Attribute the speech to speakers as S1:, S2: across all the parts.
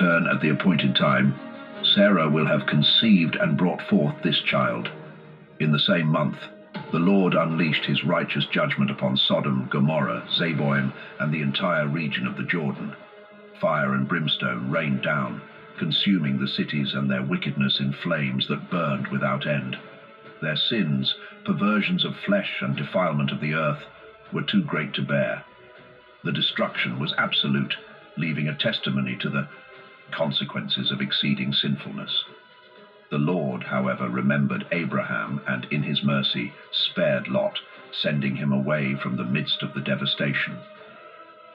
S1: return at the appointed time, Sarah will have conceived and brought forth this child. In the same month, the Lord unleashed his righteous judgment upon Sodom, Gomorrah, Zeboim, and the entire region of the Jordan. Fire and brimstone rained down, consuming the cities and their wickedness in flames that burned without end. Their sins, perversions of flesh and defilement of the earth, were too great to bear. The destruction was absolute, leaving a testimony to the consequences of exceeding sinfulness. The Lord, however, remembered Abraham and in his mercy spared Lot, sending him away from the midst of the devastation.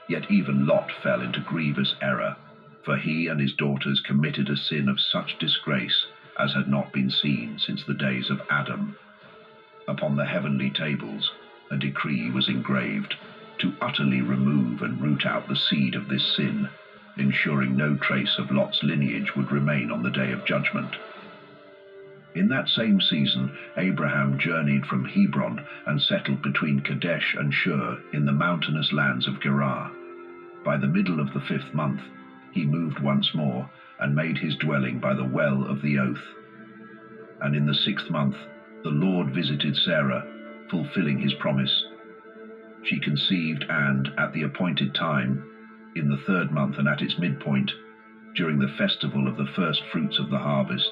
S1: Yet even Lot fell into grievous error, for he and his daughters committed a sin of such disgrace as had not been seen since the days of Adam. Upon the heavenly tables, a decree was engraved to utterly remove and root out the seed of this sin, ensuring no trace of Lot's lineage would remain on the day of judgment. In that same season, Abraham journeyed from Hebron and settled between Kadesh and Shur in the mountainous lands of Gerar. By the middle of the 5th month, he moved once more and made his dwelling by the well of the oath. And in the 6th month, the Lord visited Sarah, fulfilling his promise. She conceived and, at the appointed time, in the 3rd month and at its midpoint, during the festival of the first fruits of the harvest,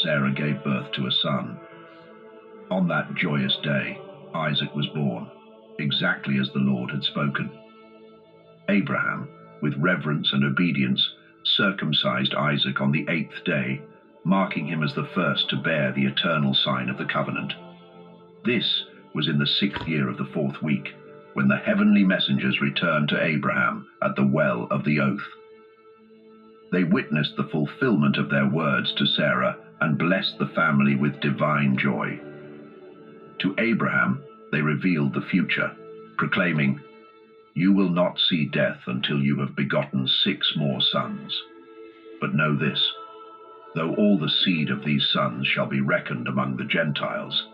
S1: Sarah gave birth to a son. On that joyous day, Isaac was born, exactly as the Lord had spoken. Abraham, with reverence and obedience, circumcised Isaac on the 8th day, marking him as the first to bear the eternal sign of the covenant. This was in the 6th year of the 4th week, when the heavenly messengers returned to Abraham at the well of the oath. They witnessed the fulfillment of their words to Sarah and blessed the family with divine joy. To Abraham, they revealed the future, proclaiming, "You will not see death until you have begotten 6 more sons. But know this, though all the seed of these sons shall be reckoned among the Gentiles,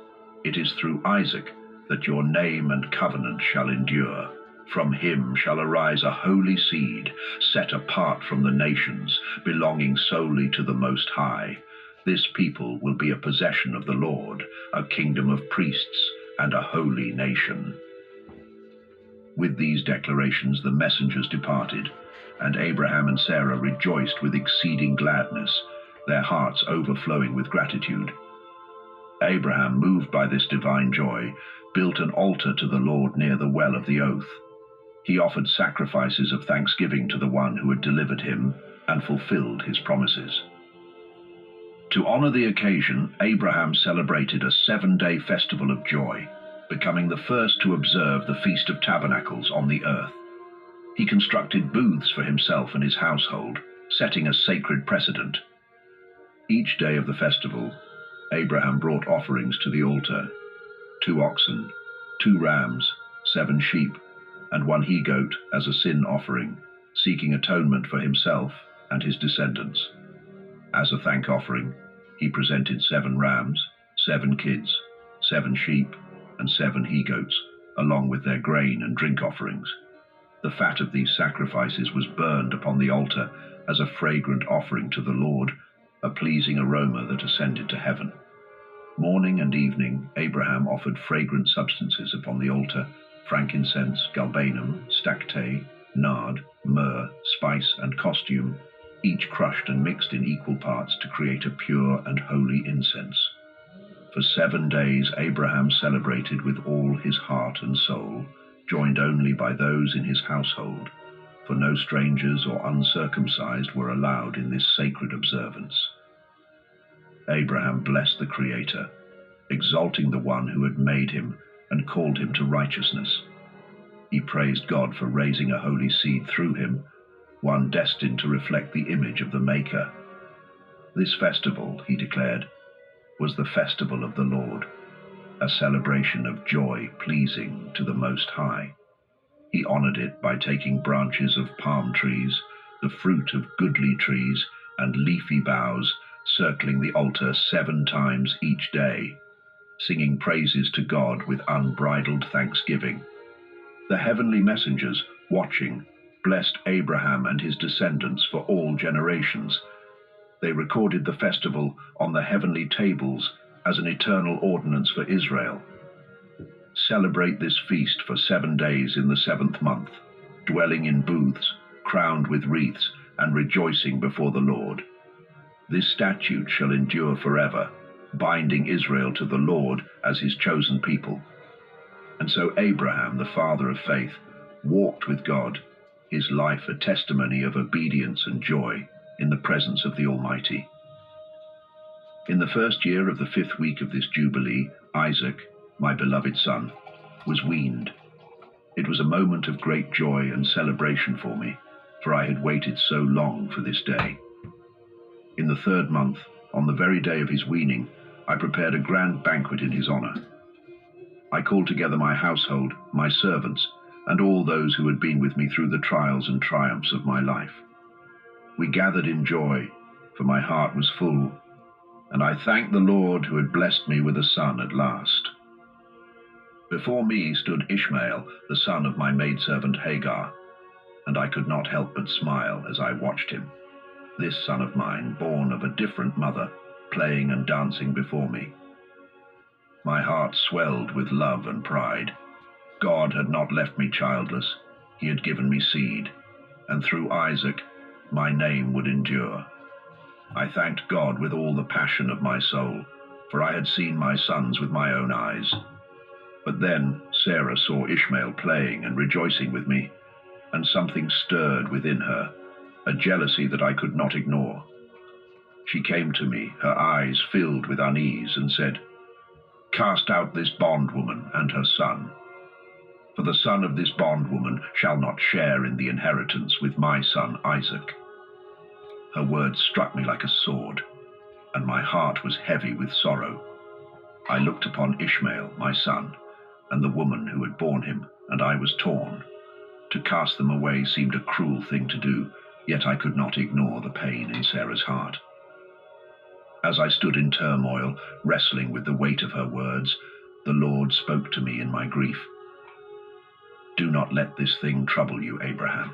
S1: it is through Isaac that your name and covenant shall endure. From him shall arise a holy seed, set apart from the nations, belonging solely to the Most High. This people will be a possession of the Lord, a kingdom of priests, and a holy nation." With these declarations the messengers departed, and Abraham and Sarah rejoiced with exceeding gladness, their hearts overflowing with gratitude. Abraham, moved by this divine joy, built an altar to the Lord near the well of the oath. He offered sacrifices of thanksgiving to the one who had delivered him and fulfilled his promises. To honor the occasion, Abraham celebrated a 7-day festival of joy, becoming the first to observe the Feast of Tabernacles on the earth. He constructed booths for himself and his household, setting a sacred precedent. Each day of the festival, Abraham brought offerings to the altar: 2 oxen, 2 rams, 7 sheep, and 1 he-goat as a sin offering, seeking atonement for himself and his descendants. As a thank offering, he presented 7 rams, 7 kids, 7 sheep, and 7 he-goats, along with their grain and drink offerings. The fat of these sacrifices was burned upon the altar as a fragrant offering to the Lord, a pleasing aroma that ascended to heaven. Morning and evening, Abraham offered fragrant substances upon the altar: frankincense, galbanum, stacte, nard, myrrh, spice, and costume, each crushed and mixed in equal parts to create a pure and holy incense. For 7 days Abraham celebrated with all his heart and soul, joined only by those in his household, for no strangers or uncircumcised were allowed in this sacred observance. Abraham blessed the Creator, exalting the one who had made him and called him to righteousness. He praised God for raising a holy seed through him, one destined to reflect the image of the Maker. This festival, he declared, was the festival of the Lord, a celebration of joy pleasing to the Most High. He honored it by taking branches of palm trees, the fruit of goodly trees, and leafy boughs, circling the altar 7 times each day, singing praises to God with unbridled thanksgiving. The heavenly messengers, watching, blessed Abraham and his descendants for all generations. They recorded the festival on the heavenly tables as an eternal ordinance for Israel. Celebrate this feast for 7 days in the 7th month, dwelling in booths, crowned with wreaths, and rejoicing before the Lord. This statute shall endure forever, binding Israel to the Lord as his chosen people. And so Abraham, the father of faith, walked with God, his life a testimony of obedience and joy in the presence of the Almighty. In the first year of the 5th week of this Jubilee, Isaac, my beloved son, was weaned. It was a moment of great joy and celebration for me, for I had waited so long for this day. In the 3rd month, on the very day of his weaning, I prepared a grand banquet in his honor. I called together my household, my servants, and all those who had been with me through the trials and triumphs of my life. We gathered in joy, for my heart was full, and I thanked the Lord who had blessed me with a son at last. Before me stood Ishmael, the son of my maidservant Hagar, and I could not help but smile as I watched him, this son of mine, born of a different mother, playing and dancing before me. My heart swelled with love and pride. God had not left me childless. He had given me seed, and through Isaac, my name would endure. I thanked God with all the passion of my soul, for I had seen my sons with my own eyes. But then Sarah saw Ishmael playing and rejoicing with me, and something stirred within her, a jealousy that I could not ignore. She came to me, her eyes filled with unease, and said, "Cast out this bondwoman and her son, for the son of this bondwoman shall not share in the inheritance with my son Isaac." Her words struck me like a sword, and my heart was heavy with sorrow. I looked upon Ishmael, my son, and the woman who had borne him, and I was torn. To cast them away seemed a cruel thing to do, yet I could not ignore the pain in Sarah's heart. As I stood in turmoil, wrestling with the weight of her words, the Lord spoke to me in my grief. "Do not let this thing trouble you, Abraham.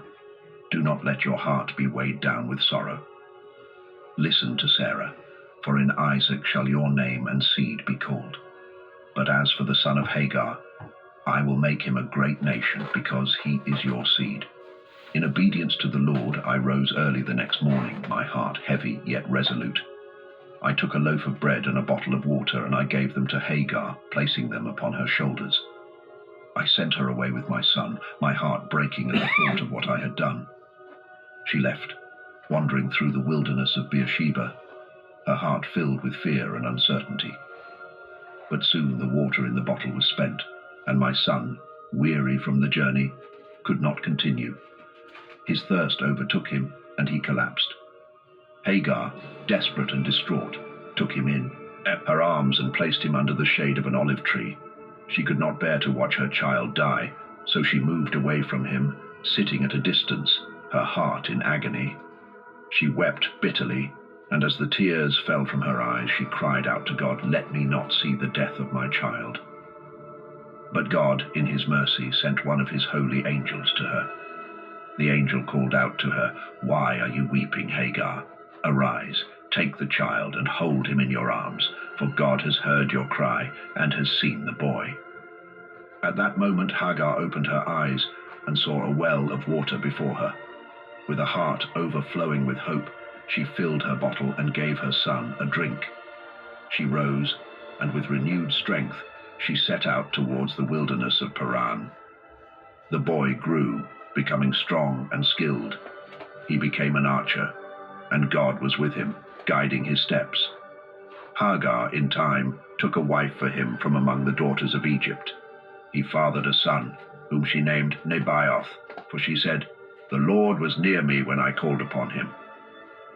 S1: Do not let your heart be weighed down with sorrow. Listen to Sarah, for in Isaac shall your name and seed be called. But as for the son of Hagar, I will make him a great nation, because he is your seed." In obedience to the Lord, I rose early the next morning, my heart heavy yet resolute. I took a loaf of bread and a bottle of water, and I gave them to Hagar, placing them upon her shoulders. I sent her away with my son, my heart breaking at the thought of what I had done. She left, wandering through the wilderness of Beersheba, her heart filled with fear and uncertainty. But soon the water in the bottle was spent, and my son, weary from the journey, could not continue. His thirst overtook him, and he collapsed. Hagar, desperate and distraught, took him in her arms and placed him under the shade of an olive tree. She could not bear to watch her child die, so she moved away from him, sitting at a distance, her heart in agony. She wept bitterly, and as the tears fell from her eyes, she cried out to God, "Let me not see the death of my child." But God, in his mercy, sent one of his holy angels to her. The angel called out to her, "Why are you weeping, Hagar? Arise, take the child and hold him in your arms, for God has heard your cry and has seen the boy." At that moment Hagar opened her eyes and saw a well of water before her. With a heart overflowing with hope, she filled her bottle and gave her son a drink. She rose, and with renewed strength she set out towards the wilderness of Paran. The boy grew, becoming strong and skilled. He became an archer, and God was with him, guiding his steps. Hagar, in time, took a wife for him from among the daughters of Egypt. He fathered a son, whom she named Nebaioth, for she said, "The Lord was near me when I called upon him."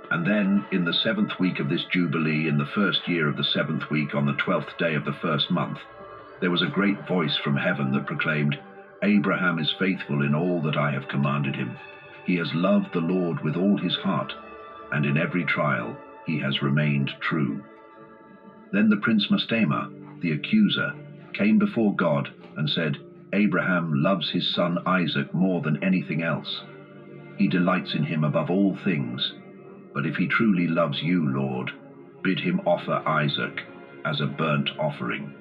S1: And then, in the 7th week of this Jubilee, in the 1st year of the 7th week, on the 12th day of the 1st month, there was a great voice from heaven that proclaimed, "Abraham is faithful in all that I have commanded him. He has loved the Lord with all his heart, and in every trial he has remained true." Then the prince Mastema, the accuser, came before God and said, "Abraham loves his son Isaac more than anything else. He delights in him above all things. But if he truly loves you, Lord, bid him offer Isaac as a burnt offering.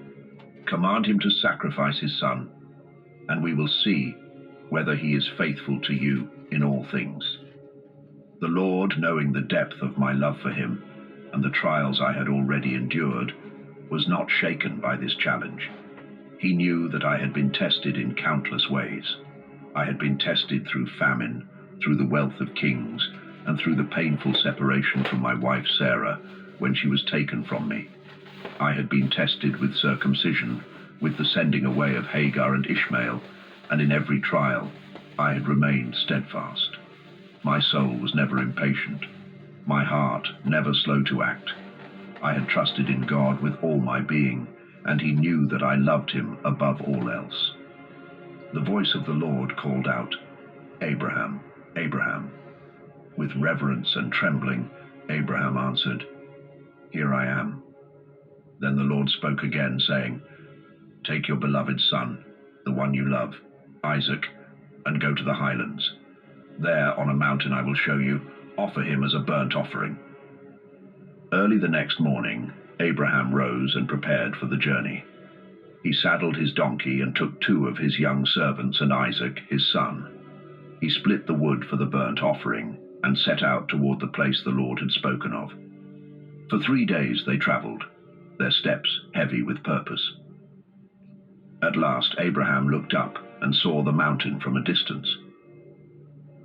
S1: Command him to sacrifice his son, and we will see whether he is faithful to you in all things." The Lord, knowing the depth of my love for him and the trials I had already endured, was not shaken by this challenge. He knew that I had been tested in countless ways. I had been tested through famine, through the wealth of kings, and through the painful separation from my wife Sarah when she was taken from me. I had been tested with circumcision, with the sending away of Hagar and Ishmael, and in every trial I had remained steadfast. My soul was never impatient, my heart never slow to act. I had trusted in God with all my being, and he knew that I loved him above all else. The voice of the Lord called out, "Abraham, Abraham." With reverence and trembling, Abraham answered, "Here I am." Then the Lord spoke again, saying, "Take your beloved son, the one you love, Isaac, and go to the highlands. There on a mountain I will show you, offer him as a burnt offering." Early the next morning, Abraham rose and prepared for the journey. He saddled his donkey and took 2 of his young servants and Isaac, his son. He split the wood for the burnt offering and set out toward the place the Lord had spoken of. For 3 days they traveled, their steps heavy with purpose. At last Abraham looked up and saw the mountain from a distance.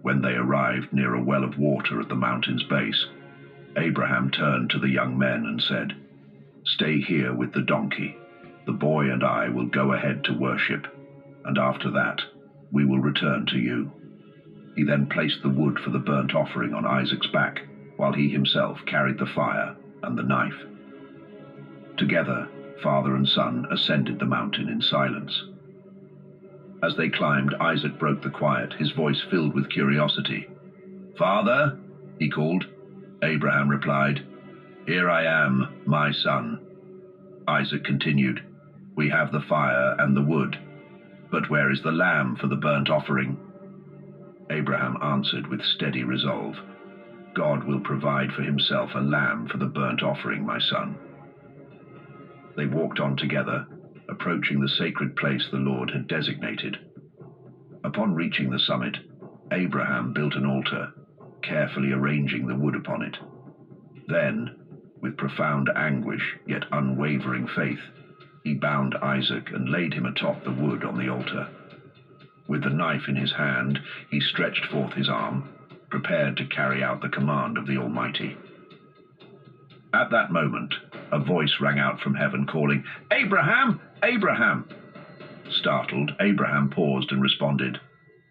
S1: When they arrived near a well of water at the mountain's base, Abraham turned to the young men and said, "Stay here with the donkey. The boy and I will go ahead to worship, and after that we will return to you." He then placed the wood for the burnt offering on Isaac's back, while he himself carried the fire and the knife. Together, father and son ascended the mountain in silence. As they climbed, Isaac broke the quiet, his voice filled with curiosity. "Father?" he called. Abraham replied, "Here I am, my son." Isaac continued, "We have the fire and the wood, but where is the lamb for the burnt offering?" Abraham answered with steady resolve, "God will provide for himself a lamb for the burnt offering, my son." They walked on together, approaching the sacred place the Lord had designated. Upon reaching the summit, Abraham built an altar, carefully arranging the wood upon it. Then, with profound anguish yet unwavering faith, he bound Isaac and laid him atop the wood on the altar. With the knife in his hand, he stretched forth his arm, prepared to carry out the command of the Almighty. At that moment, a voice rang out from heaven calling, "Abraham! Abraham!" Startled, Abraham paused and responded,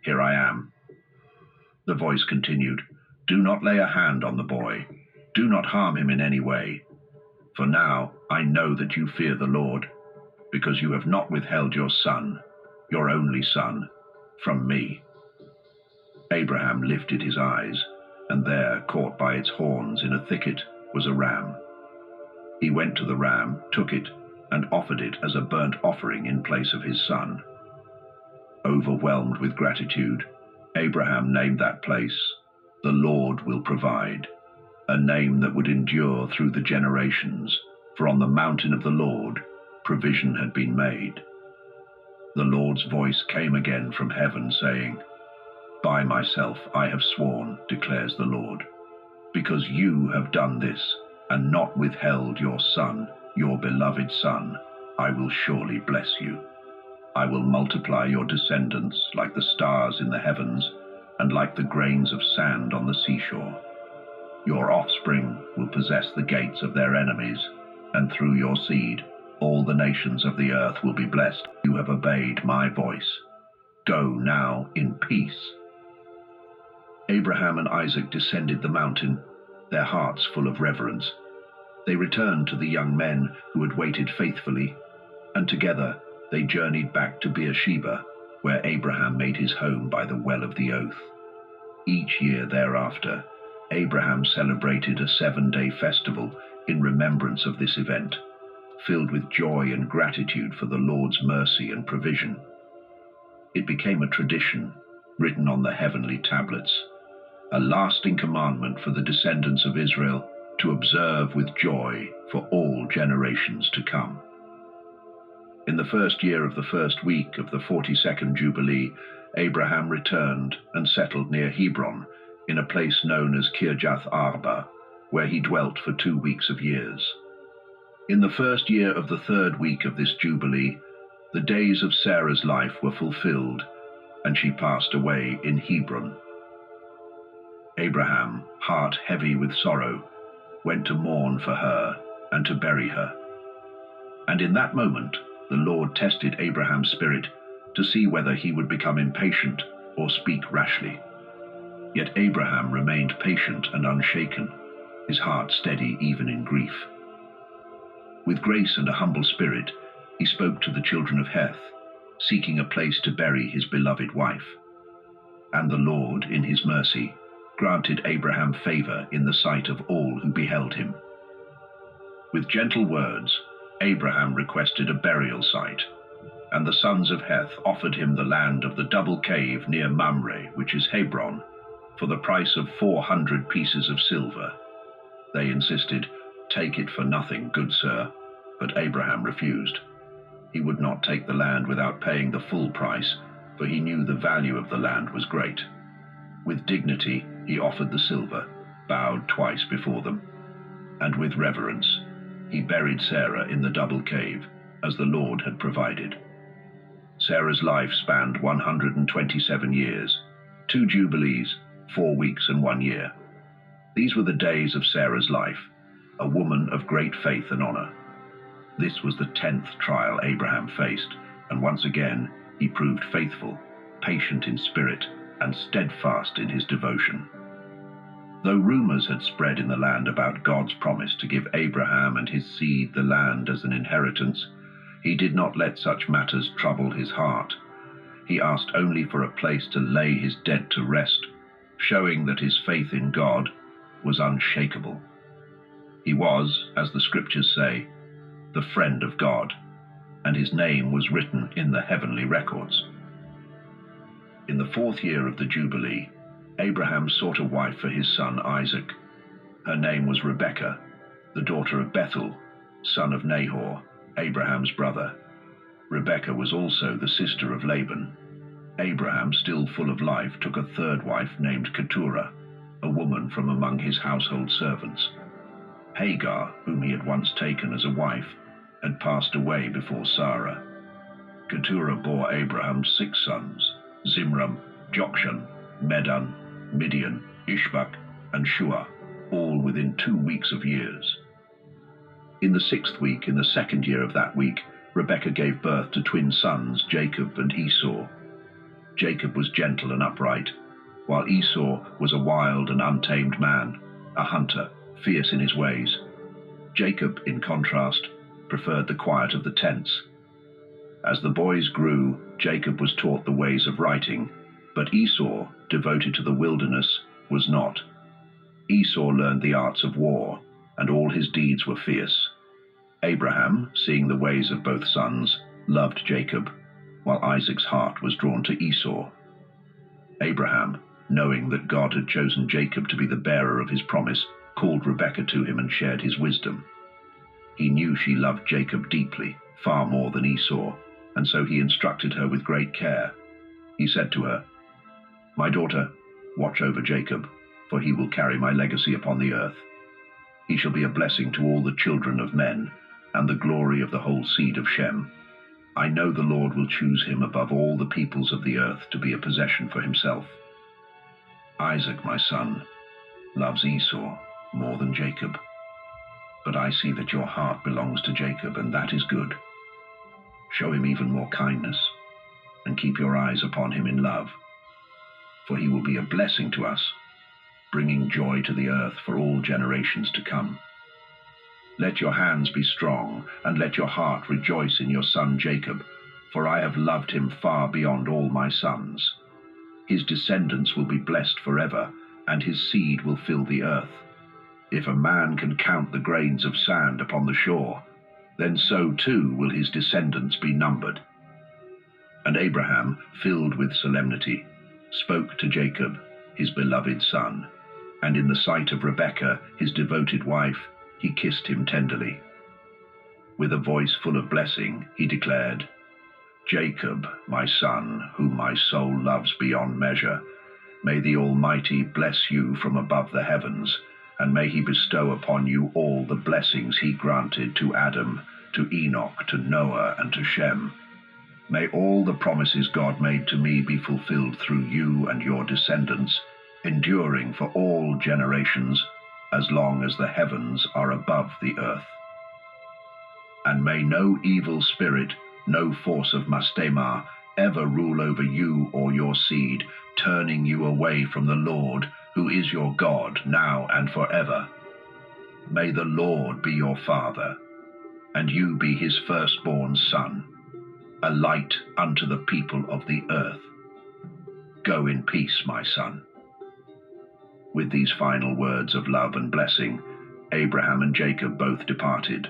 S1: "Here I am." The voice continued, "Do not lay a hand on the boy. Do not harm him in any way. For now I know that you fear the Lord, because you have not withheld your son, your only son, from me." Abraham lifted his eyes, and there, caught by its horns in a thicket, was a ram. He went to the ram, took it, and offered it as a burnt offering in place of his son. Overwhelmed with gratitude, Abraham named that place, "The Lord Will Provide," a name that would endure through the generations, for on the mountain of the Lord provision had been made. The Lord's voice came again from heaven, saying, "By myself I have sworn, declares the Lord, because you have done this and not withheld your son, your beloved son, I will surely bless you. I will multiply your descendants like the stars in the heavens and like the grains of sand on the seashore. Your offspring will possess the gates of their enemies, and through your seed all the nations of the earth will be blessed. You have obeyed my voice. Go now in peace." Abraham and Isaac descended the mountain, their hearts full of reverence. They returned to the young men who had waited faithfully, and together they journeyed back to Beersheba, where Abraham made his home by the well of the oath. Each year thereafter, Abraham celebrated a 7-day festival in remembrance of this event, filled with joy and gratitude for the Lord's mercy and provision. It became a tradition written on the heavenly tablets, a lasting commandment for the descendants of Israel to observe with joy for all generations to come. In the first year of the first week of the 42nd Jubilee, Abraham returned and settled near Hebron, in a place known as Kirjath Arba, where he dwelt for 2 weeks of years. In the first year of the third week of this Jubilee, the days of Sarah's life were fulfilled, and she passed away in Hebron. Abraham, heart heavy with sorrow, went to mourn for her and to bury her. And in that moment, the Lord tested Abraham's spirit to see whether he would become impatient or speak rashly. Yet Abraham remained patient and unshaken, his heart steady even in grief. With grace and a humble spirit, he spoke to the children of Heth, seeking a place to bury his beloved wife. And the Lord, in his mercy, granted Abraham favor in the sight of all who beheld him. With gentle words, Abraham requested a burial site, and the sons of Heth offered him the land of the double cave near Mamre, which is Hebron, for the price of 400 pieces of silver. They insisted, "Take it for nothing, good sir," but Abraham refused. He would not take the land without paying the full price, for he knew the value of the land was great. With dignity, he offered the silver, bowed twice before them, and with reverence, he buried Sarah in the double cave, as the Lord had provided. Sarah's life spanned 127 years, 2 jubilees, 4 weeks and 1 year. These were the days of Sarah's life, a woman of great faith and honor. This was the 10th trial Abraham faced, and once again he proved faithful, patient in spirit, and steadfast in his devotion. Though rumors had spread in the land about God's promise to give Abraham and his seed the land as an inheritance, he did not let such matters trouble his heart. He asked only for a place to lay his dead to rest, showing that his faith in God was unshakable. He was, as the scriptures say, the friend of God, and his name was written in the heavenly records. In the 4th year of the Jubilee, Abraham sought a wife for his son Isaac. Her name was Rebekah, the daughter of Bethuel, son of Nahor, Abraham's brother. Rebekah was also the sister of Laban. Abraham, still full of life, took a third wife named Keturah, a woman from among his household servants. Hagar, whom he had once taken as a wife, had passed away before Sarah. Keturah bore Abraham 6 sons, Zimram, Jokshan, Medan, Midian, Ishbak, and Shua, all within 2 weeks of years. In the 6th week, in the 2nd year of that week, Rebekah gave birth to twin sons, Jacob and Esau. Jacob was gentle and upright, while Esau was a wild and untamed man, a hunter, fierce in his ways. Jacob, in contrast, preferred the quiet of the tents. As the boys grew, Jacob was taught the ways of writing, but Esau, devoted to the wilderness, was not. Esau learned the arts of war, and all his deeds were fierce. Abraham, seeing the ways of both sons, loved Jacob, while Isaac's heart was drawn to Esau. Abraham, knowing that God had chosen Jacob to be the bearer of his promise, called Rebekah to him and shared his wisdom. He knew she loved Jacob deeply, far more than Esau, and so he instructed her with great care. He said to her, "My daughter, watch over Jacob, for he will carry my legacy upon the earth. He shall be a blessing to all the children of men, and the glory of the whole seed of Shem. I know the Lord will choose him above all the peoples of the earth to be a possession for himself. Isaac, my son, loves Esau more than Jacob. But I see that your heart belongs to Jacob, and that is good. Show him even more kindness, and keep your eyes upon him in love, for he will be a blessing to us, bringing joy to the earth for all generations to come. Let your hands be strong, and let your heart rejoice in your son Jacob, for I have loved him far beyond all my sons. His descendants will be blessed forever, and his seed will fill the earth. If a man can count the grains of sand upon the shore, then so too will his descendants be numbered." And Abraham, filled with solemnity, spoke to Jacob, his beloved son, and in the sight of Rebekah, his devoted wife, he kissed him tenderly. With a voice full of blessing, he declared, "Jacob, my son, whom my soul loves beyond measure, may the Almighty bless you from above the heavens, and may he bestow upon you all the blessings he granted to Adam, to Enoch, to Noah, and to Shem. May all the promises God made to me be fulfilled through you and your descendants, enduring for all generations, as long as the heavens are above the earth. And may no evil spirit, no force of Mastema, ever rule over you or your seed, turning you away from the Lord, who is your God, now and forever. May the Lord be your father, and you be his firstborn son, a light unto the people of the earth. Go in peace, my son." With these final words of love and blessing, Abraham and Jacob both departed,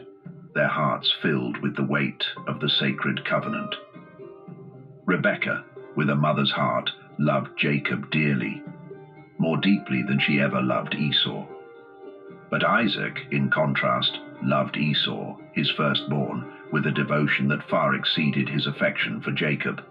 S1: their hearts filled with the weight of the sacred covenant. Rebekah, with a mother's heart, loved Jacob dearly, more deeply than she ever loved Esau. But Isaac, in contrast, loved Esau, his firstborn, with a devotion that far exceeded his affection for Jacob.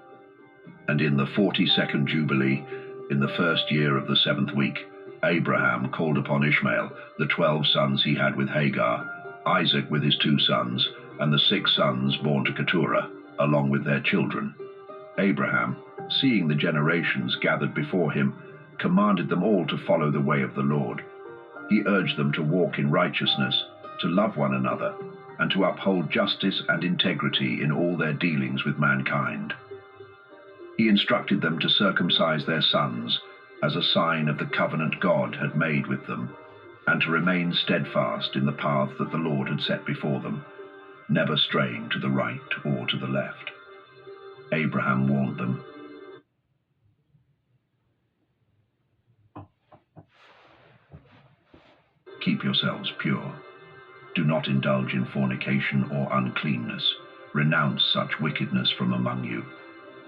S1: And in the 42nd Jubilee, in the first year of the 7th week, Abraham called upon Ishmael, the 12 sons he had with Hagar, Isaac with his 2 sons, and the 6 sons born to Keturah, along with their children. Abraham, seeing the generations gathered before him, commanded them all to follow the way of the Lord. He urged them to walk in righteousness, to love one another, and to uphold justice and integrity in all their dealings with mankind. He instructed them to circumcise their sons as a sign of the covenant God had made with them, and to remain steadfast in the path that the Lord had set before them, never straying to the right or to the left. Abraham warned them, "Keep yourselves pure. Do not indulge in fornication or uncleanness. Renounce such wickedness from among you.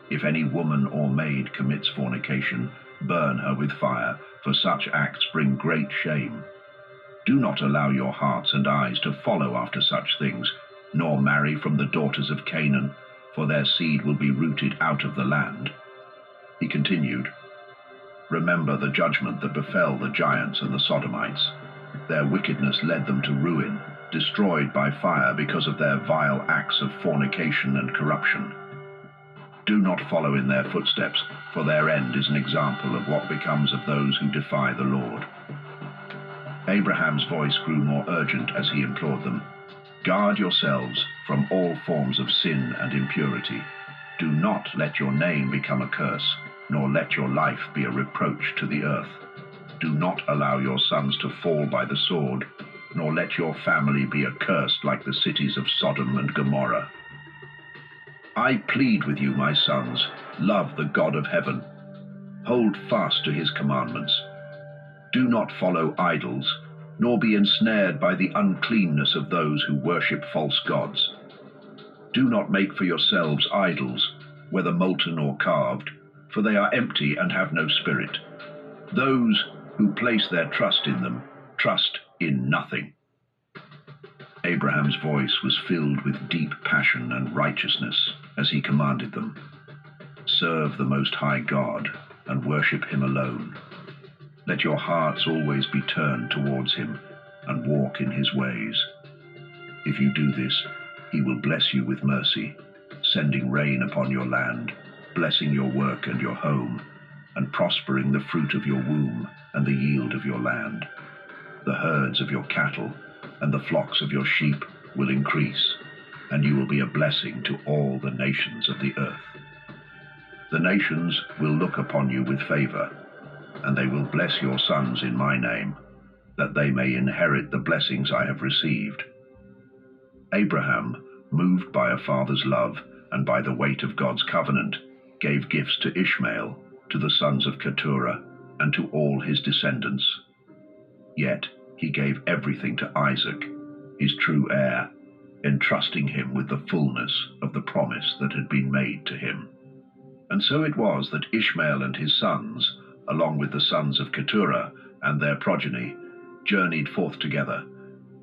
S1: If any woman or maid commits fornication, burn her with fire, for such acts bring great shame. Do not allow your hearts and eyes to follow after such things, nor marry from the daughters of Canaan, for their seed will be rooted out of the land." He continued, "Remember the judgment that befell the giants and the Sodomites. Their wickedness led them to ruin, destroyed by fire because of their vile acts of fornication and corruption. Do not follow in their footsteps, for their end is an example of what becomes of those who defy the Lord." Abraham's voice grew more urgent as he implored them, "Guard yourselves from all forms of sin and impurity. Do not let your name become a curse, nor let your life be a reproach to the earth. Do not allow your sons to fall by the sword, nor let your family be accursed like the cities of Sodom and Gomorrah. I plead with you, my sons, love the God of heaven. Hold fast to his commandments. Do not follow idols, nor be ensnared by the uncleanness of those who worship false gods. Do not make for yourselves idols, whether molten or carved, for they are empty and have no spirit. Those who place their trust in them trust in nothing." Abraham's voice was filled with deep passion and righteousness as he commanded them, "Serve the Most High God and worship him alone. Let your hearts always be turned towards him and walk in his ways. If you do this, he will bless you with mercy, sending rain upon your land, blessing your work and your home, and prospering the fruit of your womb and the yield of your land. The herds of your cattle and the flocks of your sheep will increase, and you will be a blessing to all the nations of the earth. The nations will look upon you with favor, and they will bless your sons in my name, that they may inherit the blessings I have received." Abraham, moved by a father's love and by the weight of God's covenant, gave gifts to Ishmael, to the sons of Keturah, and to all his descendants. Yet he gave everything to Isaac, his true heir, entrusting him with the fullness of the promise that had been made to him. And so it was that Ishmael and his sons, along with the sons of Keturah and their progeny, journeyed forth together,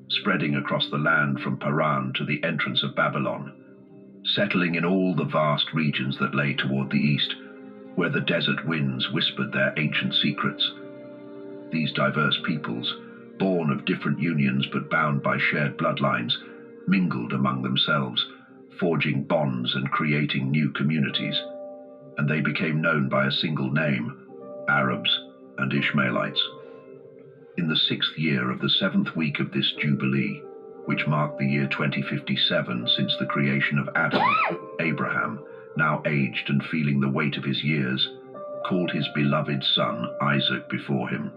S1: spreading across the land from Paran to the entrance of Babylon, settling in all the vast regions that lay toward the east, where the desert winds whispered their ancient secrets. These diverse peoples, born of different unions but bound by shared bloodlines, mingled among themselves, forging bonds and creating new communities, and they became known by a single name: Arabs and Ishmaelites. In the 6th year of the 7th week of this Jubilee, which marked the year 2057 since the creation of Adam, Abraham, now aged and feeling the weight of his years, called his beloved son Isaac before him.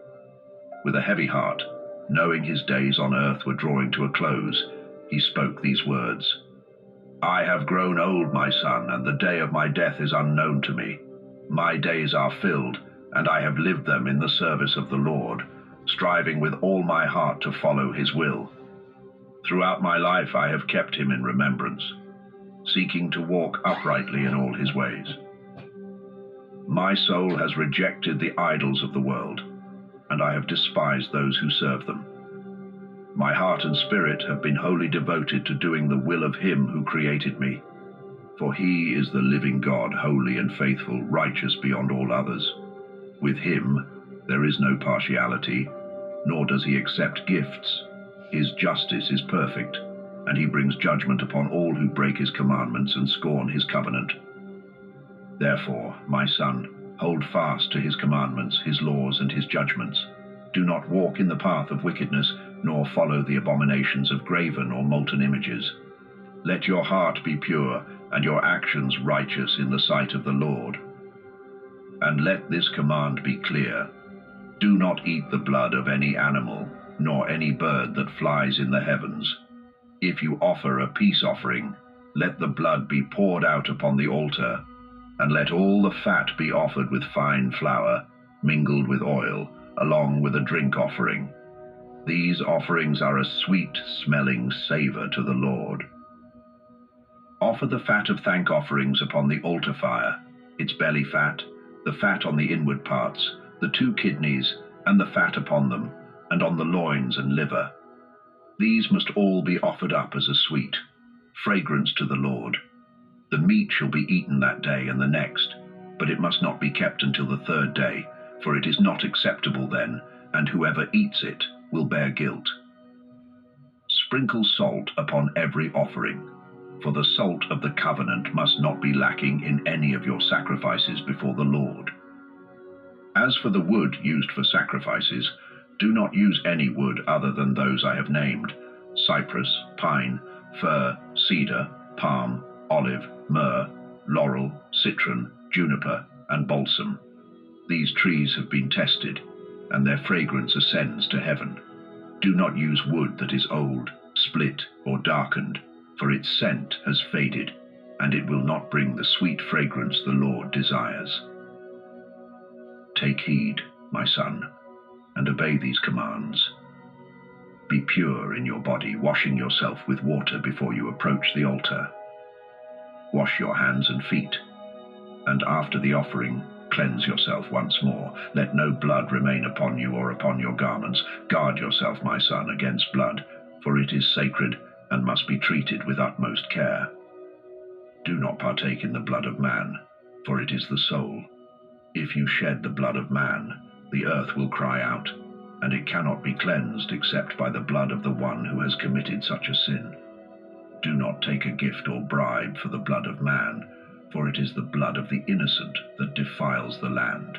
S1: With a heavy heart, knowing his days on earth were drawing to a close, he spoke these words: "I have grown old, my son, and the day of my death is unknown to me. My days are filled, and I have lived them in the service of the Lord, striving with all my heart to follow his will. Throughout my life I have kept him in remembrance, seeking to walk uprightly in all his ways. My soul has rejected the idols of the world, and I have despised those who serve them. My heart and spirit have been wholly devoted to doing the will of him who created me, for he is the living God, holy and faithful, righteous beyond all others. With him there is no partiality, nor does he accept gifts. His justice is perfect, and he brings judgment upon all who break his commandments and scorn his covenant. Therefore, my son, hold fast to his commandments, his laws, and his judgments. Do not walk in the path of wickedness, nor follow the abominations of graven or molten images. Let your heart be pure, and your actions righteous in the sight of the Lord. And let this command be clear: do not eat the blood of any animal, nor any bird that flies in the heavens. If you offer a peace offering, let the blood be poured out upon the altar, and let all the fat be offered with fine flour, mingled with oil, along with a drink offering. These offerings are a sweet-smelling savor to the Lord. Offer the fat of thank offerings upon the altar fire, its belly fat, the fat on the inward parts, the 2 kidneys, and the fat upon them, and on the loins and liver. These must all be offered up as a sweet fragrance to the Lord. The meat shall be eaten that day and the next, but it must not be kept until the 3rd day, for it is not acceptable then, and whoever eats it will bear guilt. Sprinkle salt upon every offering, for the salt of the covenant must not be lacking in any of your sacrifices before the Lord. As for the wood used for sacrifices, do not use any wood other than those I have named: cypress, pine, fir, cedar, palm, olive, myrrh, laurel, citron, juniper, and balsam. These trees have been tested, and their fragrance ascends to heaven. Do not use wood that is old, split, or darkened, for its scent has faded, and it will not bring the sweet fragrance the Lord desires. Take heed, my son, and obey these commands. Be pure in your body, washing yourself with water before you approach the altar. Wash your hands and feet, and after the offering, cleanse yourself once more. Let no blood remain upon you or upon your garments. Guard yourself, my son, against blood, for it is sacred and must be treated with utmost care. Do not partake in the blood of man, for it is the soul. If you shed the blood of man, the earth will cry out, and it cannot be cleansed except by the blood of the one who has committed such a sin. Do not take a gift or bribe for the blood of man, for it is the blood of the innocent that defiles the land.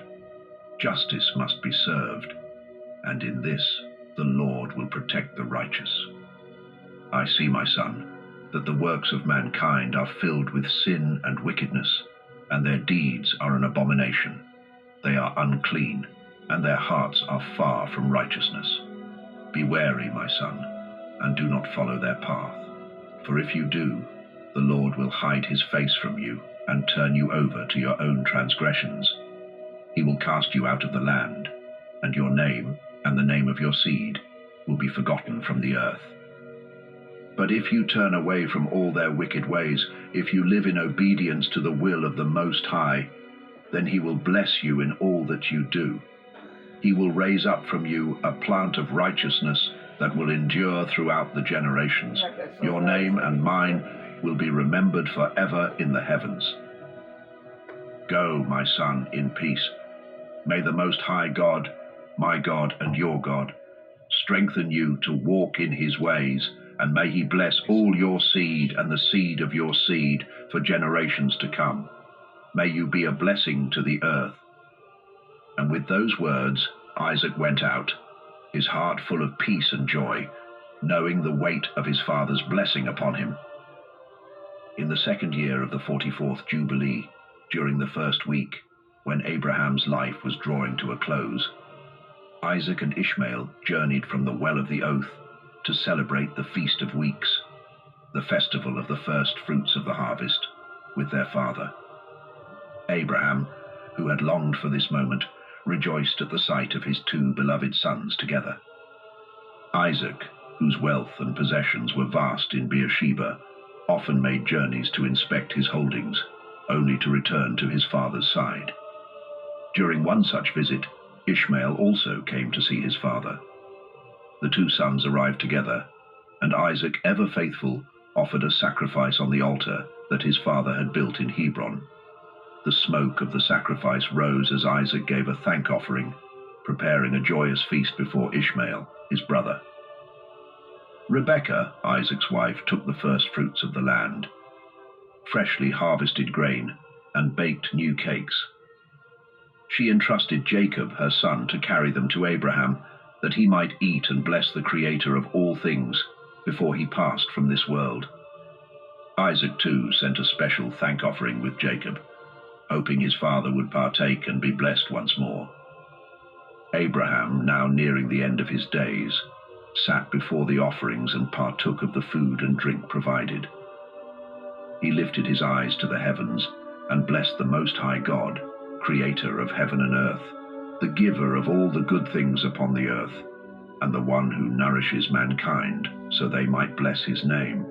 S1: Justice must be served, and in this the Lord will protect the righteous. I see, my son, that the works of mankind are filled with sin and wickedness, and their deeds are an abomination. They are unclean, and their hearts are far from righteousness. Be wary, my son, and do not follow their path, for if you do, the Lord will hide his face from you and turn you over to your own transgressions. He will cast you out of the land, and your name and the name of your seed will be forgotten from the earth. But if you turn away from all their wicked ways, if you live in obedience to the will of the Most High, Then he will bless you in all that you do. He will raise up from you a plant of righteousness that will endure throughout the generations. Your name and mine will be remembered forever in the heavens. Go, my son, in peace. May the Most High God, my God and your God, strengthen you to walk in his ways, and may he bless all your seed and the seed of your seed for generations to come. May you be a blessing to the earth. And with those words, Isaac went out, his heart full of peace and joy, knowing the weight of his father's blessing upon him. In the second year of the 44th Jubilee, during the first week, when Abraham's life was drawing to a close, Isaac and Ishmael journeyed from the well of the oath to celebrate the Feast of Weeks, the festival of the first fruits of the harvest, with their father. Abraham, who had longed for this moment, rejoiced at the sight of his two beloved sons together. Isaac, whose wealth and possessions were vast in Beersheba, often made journeys to inspect his holdings, only to return to his father's side. During one such visit, Ishmael also came to see his father. The two sons arrived together, and Isaac, ever faithful, offered a sacrifice on the altar that his father had built in Hebron. The smoke of the sacrifice rose as Isaac gave a thank offering, preparing a joyous feast before Ishmael, his brother. Rebekah, Isaac's wife, took the first fruits of the land, freshly harvested grain, and baked new cakes. She entrusted Jacob, her son, to carry them to Abraham, that he might eat and bless the Creator of all things before he passed from this world. Isaac, too, sent a special thank offering with Jacob, hoping his father would partake and be blessed once more. Abraham, now nearing the end of his days, sat before the offerings and partook of the food and drink provided. He lifted his eyes to the heavens and blessed the Most High God, Creator of heaven and earth, the giver of all the good things upon the earth, and the one who nourishes mankind so they might bless his name.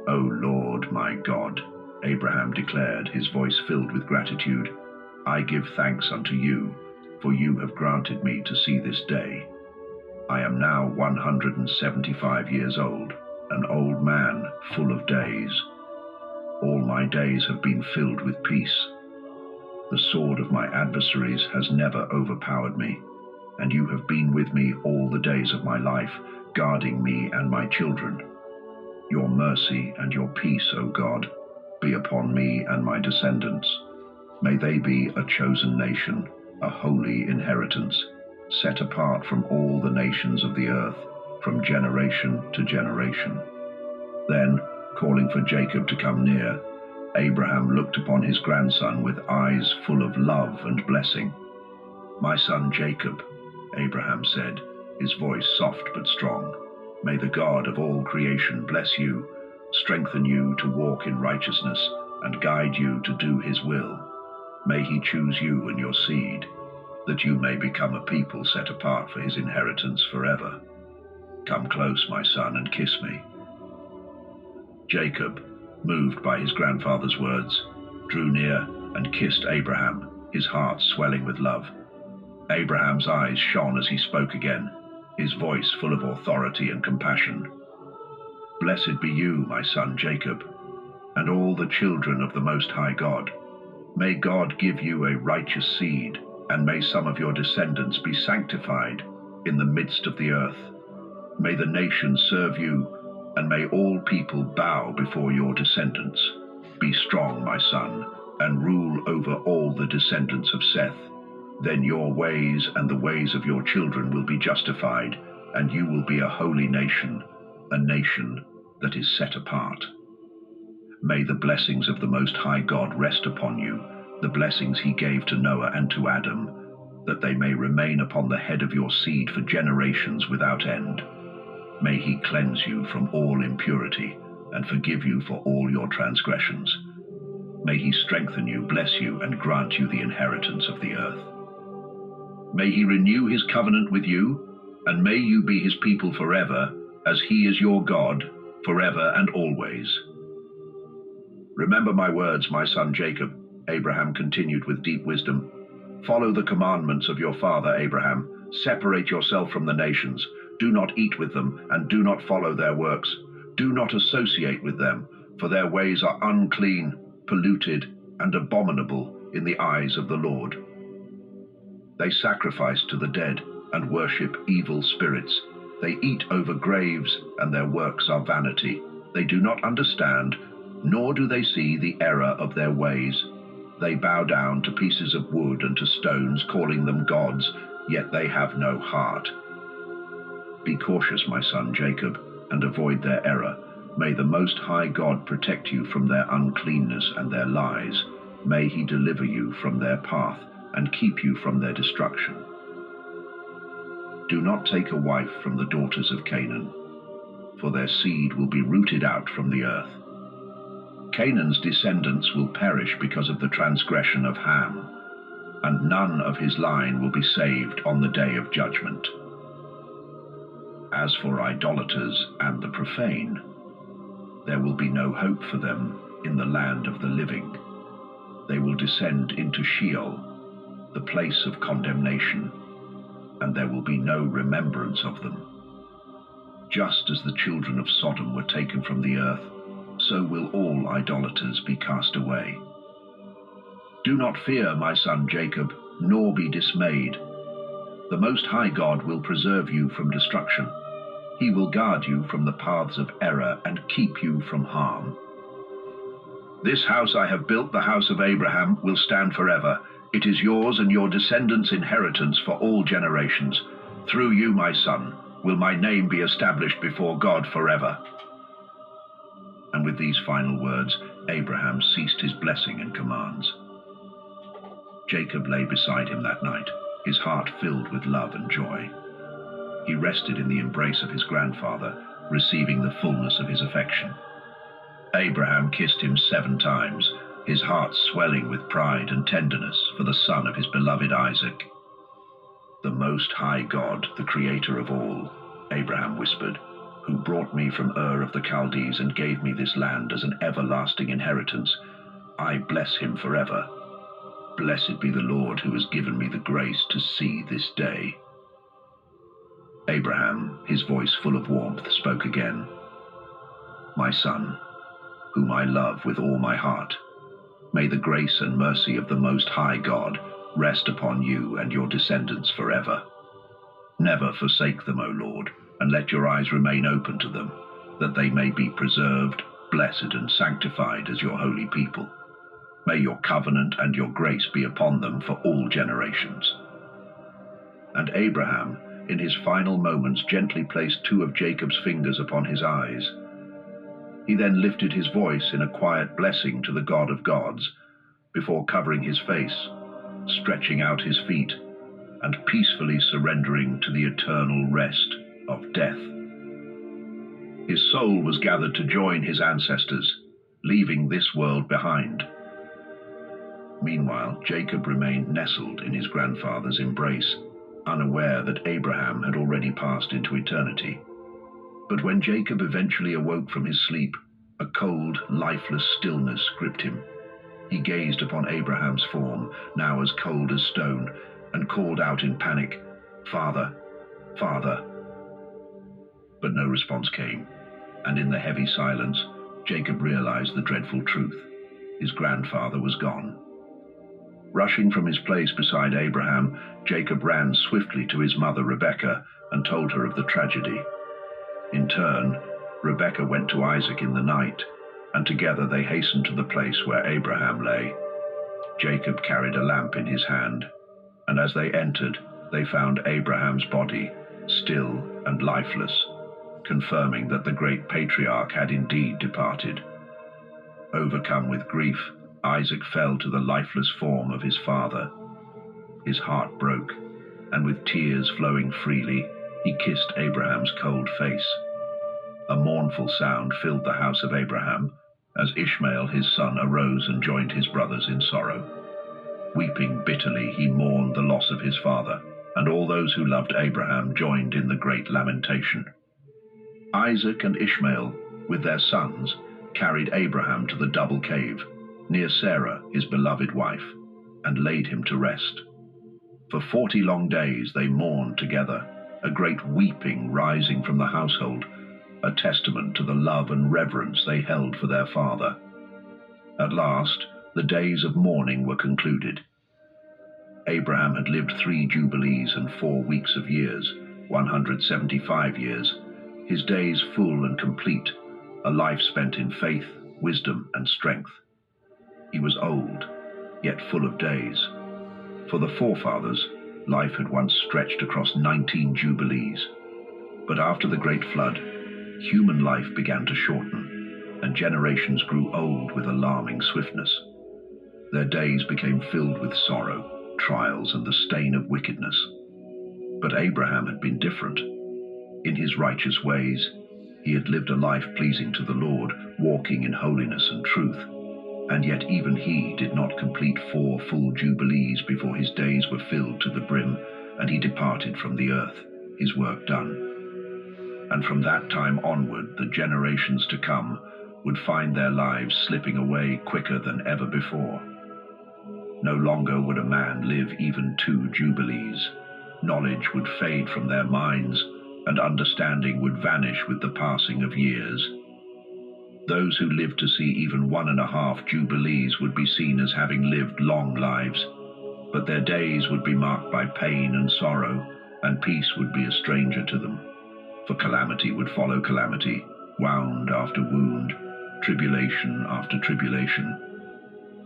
S1: O Lord, my God, Abraham declared, his voice filled with gratitude, I give thanks unto you, for you have granted me to see this day. I am now 175 years old, an old man full of days. All my days have been filled with peace. The sword of my adversaries has never overpowered me, and you have been with me all the days of my life, guarding me and my children. Your mercy and your peace, O God, be upon me and my descendants. May they be a chosen nation, a holy inheritance, set apart from all the nations of the earth, from generation to generation. Then, calling for Jacob to come near, Abraham looked upon his grandson with eyes full of love and blessing. My son Jacob, Abraham said, his voice soft but strong, may the God of all creation bless you, strengthen you to walk in righteousness, and guide you to do his will. May he choose you and your seed, that you may become a people set apart for his inheritance forever. Come close, my son, and kiss me. Jacob, moved by his grandfather's words, drew near and kissed Abraham, his heart swelling with love. Abraham's eyes shone as he spoke again, his voice full of authority and compassion. Blessed be you, my son Jacob, and all the children of the Most High God. May God give you a righteous seed, and may some of your descendants be sanctified in the midst of the earth. May the nations serve you, and may all people bow before your descendants. Be strong, my son, and rule over all the descendants of Seth. Then your ways and the ways of your children will be justified, and you will be a holy nation, a nation that is set apart. May the blessings of the Most High God rest upon you, the blessings he gave to Noah and to Adam, that they may remain upon the head of your seed for generations without end. May he cleanse you from all impurity and forgive you for all your transgressions. May he strengthen you, bless you, and grant you the inheritance of the earth. May he renew his covenant with you, and may you be his people forever, as he is your God, forever and always. Remember my words, my son Jacob, Abraham continued with deep wisdom. Follow the commandments of your father Abraham. Separate yourself from the nations. Do not eat with them, and do not follow their works. Do not associate with them, for their ways are unclean, polluted, and abominable in the eyes of the Lord. They sacrifice to the dead and worship evil spirits. They eat over graves, and their works are vanity. They do not understand, nor do they see the error of their ways. They bow down to pieces of wood and to stones, calling them gods, yet they have no heart. Be cautious, my son Jacob, and avoid their error. May the Most High God protect you from their uncleanness and their lies. May he deliver you from their path and keep you from their destruction. Do not take a wife from the daughters of Canaan, for their seed will be rooted out from the earth. Canaan's descendants will perish because of the transgression of Ham, and none of his line will be saved on the day of judgment. As for idolaters and the profane, there will be no hope for them in the land of the living. They will descend into Sheol, the place of condemnation, and there will be no remembrance of them. Just as the children of Sodom were taken from the earth, so will all idolaters be cast away. Do not fear, my son Jacob, nor be dismayed. The Most High God will preserve you from destruction. He will guard you from the paths of error and keep you from harm. This house I have built, the house of Abraham, will stand forever. It is yours and your descendants' inheritance for all generations. Through you, my son, will my name be established before God forever. And with these final words, Abraham ceased his blessing and commands. Jacob lay beside him that night, his heart filled with love and joy. He rested in the embrace of his grandfather, receiving the fullness of his affection. Abraham kissed him 7 times, his heart swelling with pride and tenderness for the son of his beloved Isaac. The Most High God, the Creator of all, Abraham whispered, who brought me from Ur of the Chaldees and gave me this land as an everlasting inheritance, I bless him forever. Blessed be the Lord who has given me the grace to see this day. Abraham, his voice full of warmth, spoke again. My son, whom I love with all my heart, may the grace and mercy of the Most High God rest upon you and your descendants forever. Never forsake them, O Lord, and let your eyes remain open to them, that they may be preserved, blessed, and sanctified as your holy people. May your covenant and your grace be upon them for all generations. And Abraham, in his final moments, gently placed 2 of Jacob's fingers upon his eyes. He then lifted his voice in a quiet blessing to the God of gods, before covering his face, stretching out his feet, and peacefully surrendering to the eternal rest of death. His soul was gathered to join his ancestors, leaving this world behind. Meanwhile, Jacob remained nestled in his grandfather's embrace, unaware that Abraham had already passed into eternity. But when Jacob eventually awoke from his sleep, a cold, lifeless stillness gripped him. He gazed upon Abraham's form, now as cold as stone, and called out in panic, "Father, Father." But no response came, and in the heavy silence, Jacob realized the dreadful truth. His grandfather was gone. Rushing from his place beside Abraham, Jacob ran swiftly to his mother Rebekah and told her of the tragedy. In turn, Rebekah went to Isaac in the night, and together they hastened to the place where Abraham lay. Jacob carried a lamp in his hand, and as they entered, they found Abraham's body, still and lifeless, confirming that the great patriarch had indeed departed. Overcome with grief, Isaac fell to the lifeless form of his father. His heart broke, and with tears flowing freely, he kissed Abraham's cold face. A mournful sound filled the house of Abraham, as Ishmael his son arose and joined his brothers in sorrow. Weeping bitterly, he mourned the loss of his father, and all those who loved Abraham joined in the great lamentation. Isaac and Ishmael, with their sons, carried Abraham to the double cave, near Sarah, his beloved wife, and laid him to rest. For 40 long days they mourned together, a great weeping rising from the household, a testament to the love and reverence they held for their father. At last, the days of mourning were concluded. Abraham had lived 3 jubilees and 4 weeks of years, 175 years, his days full and complete, a life spent in faith, wisdom, and strength. He was old, yet full of days. For the forefathers, life had once stretched across 19 jubilees. But after the great flood, human life began to shorten, and generations grew old with alarming swiftness. Their days became filled with sorrow, trials, and the stain of wickedness. But Abraham had been different. In his righteous ways, he had lived a life pleasing to the Lord, walking in holiness and truth. And yet even he did not complete 4 full jubilees before his days were filled to the brim, and he departed from the earth, his work done. And from that time onward, the generations to come would find their lives slipping away quicker than ever before. No longer would a man live even 2 jubilees. Knowledge would fade from their minds, and understanding would vanish with the passing of years. Those who lived to see even 1.5 jubilees would be seen as having lived long lives, but their days would be marked by pain and sorrow, and peace would be a stranger to them. For calamity would follow calamity, wound after wound, tribulation after tribulation.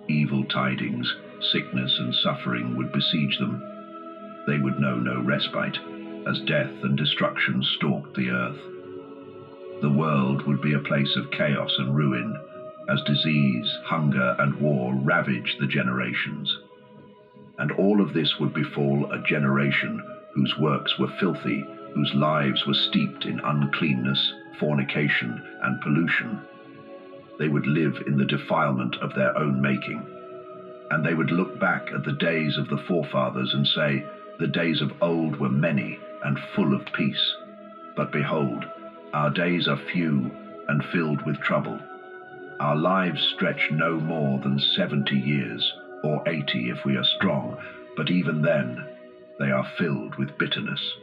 S1: Evil tidings, sickness and suffering would besiege them. They would know no respite, as death and destruction stalked the earth. The world would be a place of chaos and ruin, as disease, hunger, and war ravaged the generations. And all of this would befall a generation whose works were filthy, whose lives were steeped in uncleanness, fornication, and pollution. They would live in the defilement of their own making. And they would look back at the days of the forefathers and say, "The days of old were many and full of peace. But behold, our days are few and filled with trouble. Our lives stretch no more than 70 years, or 80 if we are strong, but even then they are filled with bitterness."